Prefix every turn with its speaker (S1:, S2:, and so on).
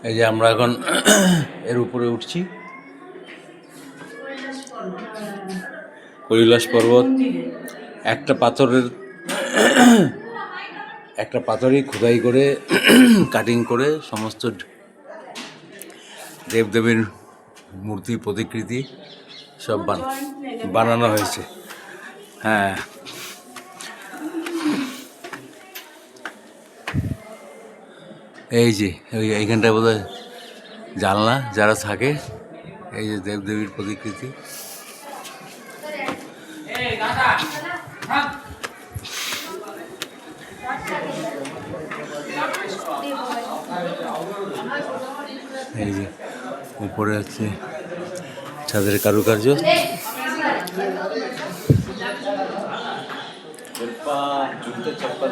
S1: এই যে আমরা এখন এর উপরে উঠছি, কৈলাস পর্বত। একটা পাথরই খোদাই করে কাটিং করে সমস্ত দেবদেবীর মূর্তি প্রতিকৃতি সব বানানো হয়েছে। হ্যাঁ, এই যে এইখানটায় বোধহয় জানলা যারা থাকে, এই যে দেবদেবীর প্রতিকৃতি। এই যে উপরে আছে ছাদের কারুকার্য। জুতো চপ্পল